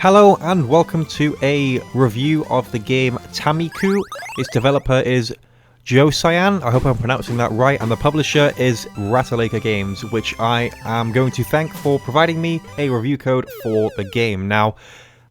Hello and welcome to a review of the game Tamiku. Its developer is Josian, I hope I'm pronouncing that right, and the publisher is Ratalaika Games, which I am going to thank for providing me a review code for the game. Now,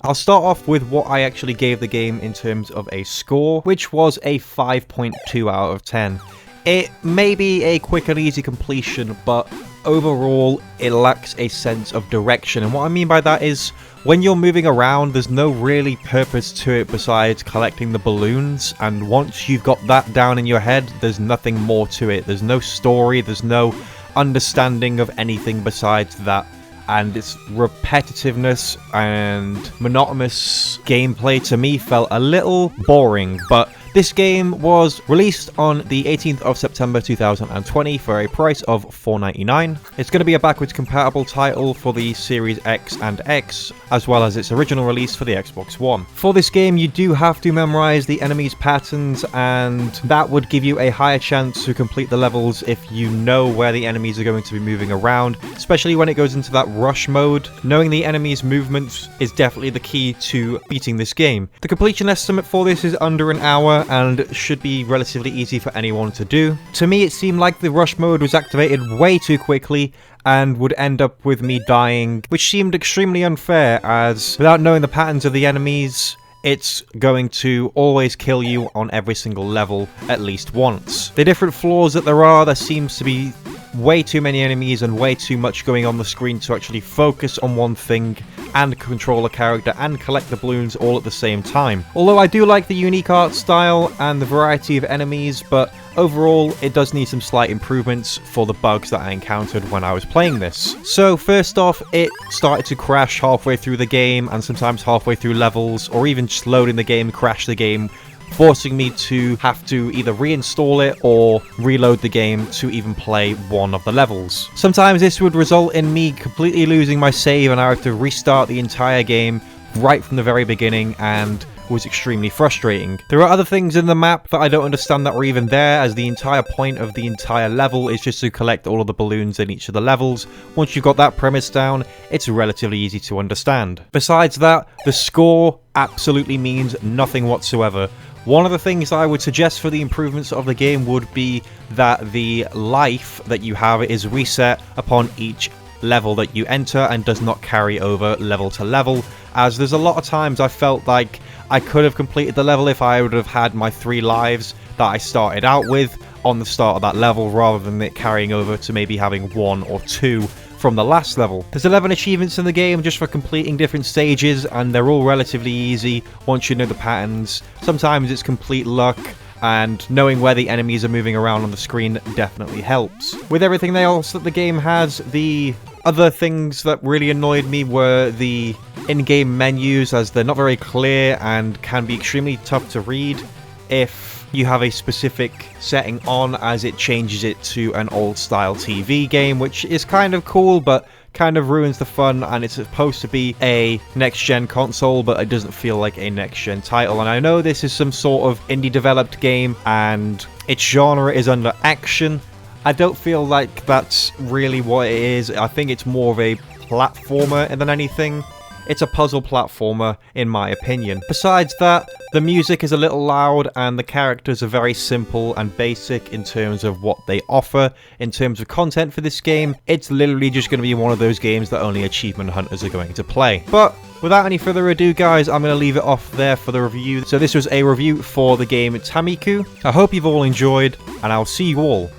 I'll start off with what I actually gave the game in terms of a score, which was a 5.2 out of 10. It may be a quick and easy completion, but overall it lacks a sense of direction, and what I mean by that is when you're moving around there's no really purpose to it besides collecting the balloons, and once you've got that down in your head there's nothing more to it. There's no story, there's no understanding of anything besides that, and its repetitiveness and monotonous gameplay to me felt a little boring. But this game was released on the 18th of September 2020 for a price of $4.99. It's going to be a backwards compatible title for the Series X and X, as well as its original release for the Xbox One. For this game, you do have to memorize the enemy's patterns, and that would give you a higher chance to complete the levels if you know where the enemies are going to be moving around, especially when it goes into that rush mode. Knowing the enemy's movements is definitely the key to beating this game. The completion estimate for this is under an hour, and should be relatively easy for anyone to do. To me, it seemed like the rush mode was activated way too quickly and would end up with me dying, which seemed extremely unfair, as without knowing the patterns of the enemies, it's going to always kill you on every single level at least once. The different flaws that there seems to be way too many enemies and way too much going on the screen to actually focus on one thing and control a character and collect the balloons all at the same time. Although I do like the unique art style and the variety of enemies, but overall it does need some slight improvements for the bugs that I encountered when I was playing this. So first off, it started to crash halfway through the game, and sometimes halfway through levels, or even just loading the game, crash the game, forcing me to have to either reinstall it or reload the game to even play one of the levels. Sometimes this would result in me completely losing my save and I have to restart the entire game right from the very beginning, and was extremely frustrating. There are other things in the map that I don't understand that are even there, as the entire point of the entire level is just to collect all of the balloons in each of the levels. Once you've got that premise down, it's relatively easy to understand. Besides that, the score absolutely means nothing whatsoever. One of the things I would suggest for the improvements of the game would be that the life that you have is reset upon each level that you enter and does not carry over level to level, as there's a lot of times I felt like I could have completed the level if I would have had my 3 lives that I started out with on the start of that level, rather than it carrying over to maybe having 1 or 2 from the last level. There's 11 achievements in the game just for completing different stages, and they're all relatively easy once you know the patterns. Sometimes it's complete luck, and knowing where the enemies are moving around on the screen definitely helps. With everything else that the game has, the other things that really annoyed me were the in-game menus, as they're not very clear and can be extremely tough to read if you have a specific setting on, as it changes it to an old style TV game, which is kind of cool but kind of ruins the fun. And it's supposed to be a next-gen console, but it doesn't feel like a next-gen title. And I know this is some sort of indie developed game and its genre is under action. I don't feel like that's really what it is. I think it's more of a platformer than anything. It's a puzzle platformer, in my opinion. Besides that, the music is a little loud and the characters are very simple and basic in terms of what they offer. In terms of content for this game, it's literally just going to be one of those games that only achievement hunters are going to play. But without any further ado, guys, I'm going to leave it off there for the review. So this was a review for the game Tamiku. I hope you've all enjoyed, and I'll see you all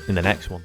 in the next one.